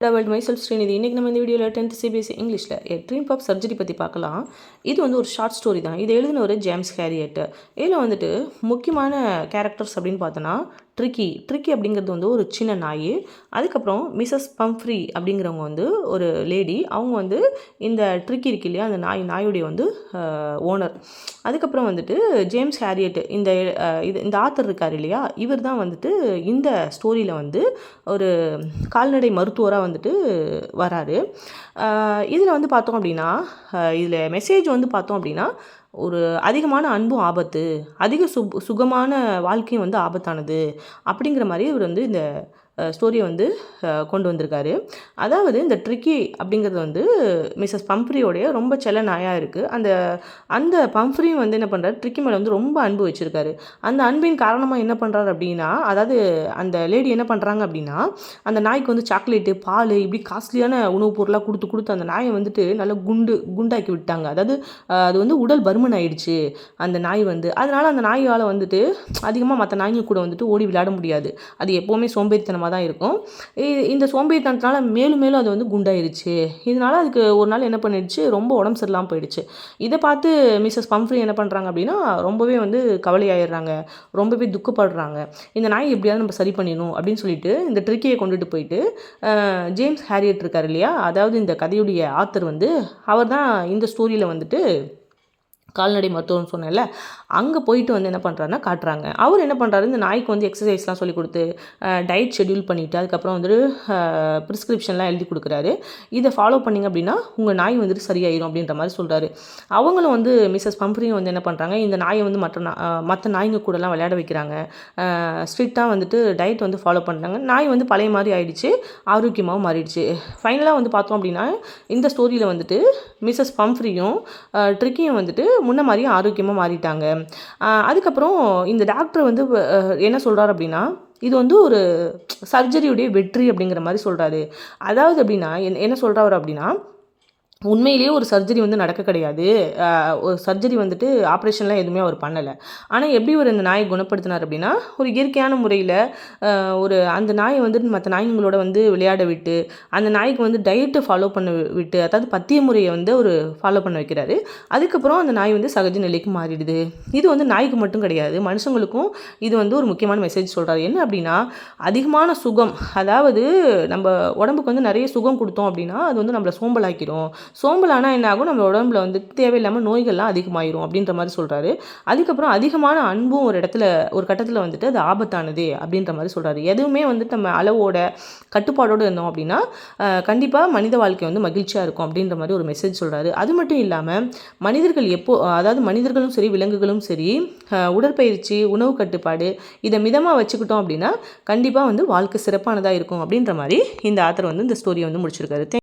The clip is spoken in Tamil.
World myself Srinidhi. இன்றைக்கி நம்ம இந்த வீடியோவில் 10th சிபிஎஸ்சி இங்கிலீஷில் ட்ரீம் ஆஃப் சர்ஜரி பற்றி பார்க்கலாம். இது வந்து ஒரு ஷார்ட் ஸ்டோரி தான். இது எழுதின ஒரு ஜேம்ஸ் ஹேரியட். இதில் வந்துட்டு முக்கியமான கேரக்டர்ஸ் அப்படின்னு பார்த்தோன்னா ட்ரிக்கி அப்படிங்கிறது வந்து ஒரு சின்ன நாய். அதுக்கப்புறம் மிஸ்ஸஸ் பம்ஃப்ரி அப்படிங்கிறவங்க வந்து ஒரு லேடி. அவங்க வந்து இந்த ட்ரிக்கி இருக்கு இல்லையா, அந்த நாயுடைய வந்து ஓனர். அதுக்கப்புறம் வந்துட்டு ஜேம்ஸ் ஹேரியட் இந்த ஆத்தர் இருக்கார் இல்லையா, இவர் தான் வந்துட்டு இந்த ஸ்டோரியில் வந்து ஒரு கால்நடை மருத்துவராக வந்துட்டு வராரு. இதில் வந்து பார்த்தோம் அப்படின்னா, இதில் மெசேஜ் வந்து பார்த்தோம் அப்படின்னா, ஒரு அதிகமான அன்பும் ஆபத்து, அதிக சுகமான வாழ்க்கையும் வந்து ஆபத்தானது அப்படிங்கிற மாதிரி இவர் வந்து இந்த ஸ்டோரியை வந்து கொண்டு வந்திருக்காரு. அதாவது இந்த ட்ரிக்கி அப்படிங்கிறது வந்து மிஸ்ஸஸ் பம்ஃப்ரியோடைய ரொம்ப செல்ல நாயாக இருக்குது. அந்த பம்ஃப்ரியும் வந்து என்ன பண்ணுறாரு, ட்ரிக்கி மேலே வந்து ரொம்ப அன்பு வச்சுருக்காரு. அந்த அன்பின் காரணமாக என்ன பண்ணுறாரு அப்படின்னா, அதாவது அந்த லேடி என்ன பண்ணுறாங்க அப்படின்னா, அந்த நாய்க்கு வந்து சாக்லேட்டு, பால், இப்படி காஸ்ட்லியான உணவுப் பொருளாக கொடுத்து அந்த நாயை வந்துட்டு நல்லா குண்டாக்கி விட்டாங்க. அதாவது அது வந்து உடல் பருமன் ஆயிடுச்சு அந்த நாய் வந்து. அதனால் அந்த நாயால் வந்துட்டு அதிகமாக மற்ற நாய்ங்க கூட வந்துட்டு ஓடி விளையாட முடியாது. அது எப்போவுமே சோம்பேறித்தனமாக தான் இருக்கும். இந்த சோம்பேறித்தனத்தினால மேலும் அது வந்து குண்டாயிருச்சு. இதனால் அதுக்கு ஒரு நாள் என்ன பண்ணிடுச்சு, ரொம்ப உடம்பு சரியில்லாமல் போயிடுச்சு. இதை பார்த்து மிஸ்ஸஸ் பம்ஃப்ரி என்ன பண்ணுறாங்க அப்படின்னா, ரொம்பவே வந்து கவலையாயிடுறாங்க, ரொம்பவே துக்கப்படுறாங்க. இந்த நாய் எப்படியாவது நம்ம சரி பண்ணிடணும் அப்படின்னு சொல்லிட்டு இந்த ட்ரிக்கியை கொண்டுட்டு போயிட்டு ஜேம்ஸ் ஹேரியட் இருக்கார் இல்லையா, அதாவது இந்த கதையுடைய ஆத்தர் வந்து அவர் தான் இந்த ஸ்டோரியில் வந்துட்டு கால்நடை மருத்துவம்னு சொன்னேன்ல, அங்கே போயிட்டு வந்து என்ன பண்ணுறாருன்னா காட்டுறாங்க. அவர் என்ன பண்ணுறாரு, இந்த நாய்க்கு வந்து எக்ஸசைஸ்லாம் சொல்லி கொடுத்து டயட் ஷெட்யூல் பண்ணிவிட்டு அதுக்கப்புறம் வந்துட்டு ப்ரிஸ்கிரிப்ஷன்லாம் எழுதி கொடுக்குறாரு. இதை ஃபாலோ பண்ணிங்க அப்படின்னா உங்கள் நாய் வந்துட்டு சரியாயிடும் அப்படின்ற மாதிரி சொல்கிறாரு. அவங்களும் வந்து மிஸ்ஸஸ் பம்ஃப்ரியும் வந்து என்ன பண்ணுறாங்க, இந்த நாயை வந்து மற்ற நாய்ங்க கூடலாம் விளையாட வைக்கிறாங்க. ஸ்ட்ரிக்டாக வந்துட்டு டயட் வந்து ஃபாலோ பண்ணுறாங்க. நாய் வந்து பழைய மாதிரி ஆயிடுச்சு, ஆரோக்கியமாகவும் மாறிடுச்சு. ஃபைனலாக வந்து பார்த்தோம் அப்படின்னா, இந்த ஸ்டோரியில் வந்துட்டு மிஸ்ஸஸ் பம்ஃப்ரியும் ட்ரிக்கியும் வந்துட்டு முன்ன மாதிரியும் ஆரோக்கியமாக மாறிட்டாங்க. அதுக்கப்புறம் இந்த டாக்டர் வந்து என்ன சொல்கிறார் அப்படின்னா, இது வந்து ஒரு சர்ஜரியுடைய வெற்றி அப்படிங்கிற மாதிரி சொல்கிறாரு. அதாவது அப்படின்னா என்ன சொல்கிறாரு அப்படின்னா, உண்மையிலேயே ஒரு சர்ஜரி வந்து நடக்க கிடையாது. ஒரு சர்ஜரி வந்துட்டு ஆப்ரேஷன்லாம் எதுவுமே அவர் பண்ணலை. ஆனால் எப்படி ஒரு இந்த நாயை குணப்படுத்தினார் அப்படின்னா, ஒரு இயற்கையான முறையில் அந்த நாயை வந்துட்டு மற்ற நாய்ங்களோட வந்து விளையாட விட்டு, அந்த நாய்க்கு வந்து டயட்டை ஃபாலோ பண்ண விட்டு, அதாவது பத்திய முறையை வந்து ஒரு ஃபாலோ பண்ண வைக்கிறாரு. அதுக்கப்புறம் அந்த நாய் வந்து சகஜ நிலைக்கு மாறிடுது. இது வந்து நாய்க்கு மட்டும் கிடையாது, மனுஷங்களுக்கும் இது வந்து ஒரு முக்கியமான மெசேஜ் சொல்கிறாரு. என்ன அப்படின்னா, அதிகமான சுகம், அதாவது நம்ம உடம்புக்கு வந்து நிறைய சுகம் கொடுத்தோம் அப்படின்னா அது வந்து நம்மளை சோம்பலாக்கிடும். சோம்பலானால் என்ன ஆகும், நம்ம உடம்புல வந்து தேவையில்லாமல் நோய்கள்லாம் அதிகமாயிரும் அப்படின்ற மாதிரி சொல்கிறாரு. அதுக்கப்புறம் அதிகமான அன்பும் ஒரு கட்டத்தில் வந்துட்டு அது ஆபத்தானது அப்படின்ற மாதிரி சொல்கிறாரு. எதுவுமே வந்துட்டு நம்ம அளவோட கட்டுப்பாடோடு இருந்தோம் அப்படின்னா கண்டிப்பாக மனித வாழ்க்கை வந்து மகிழ்ச்சியாக இருக்கும் அப்படின்ற மாதிரி ஒரு மெசேஜ் சொல்கிறாரு. அது மட்டும் இல்லாமல் அதாவது மனிதர்களும் சரி விலங்குகளும் சரி உடற்பயிற்சி, உணவு கட்டுப்பாடு இதை மிதமாக வச்சுக்கிட்டோம் அப்படின்னா கண்டிப்பாக வந்து வாழ்க்கை சிறப்பானதாக இருக்கும் அப்படின்ற மாதிரி இந்த ஆத்தர் வந்து இந்த ஸ்டோரியை வந்து முடிச்சிருக்காரு.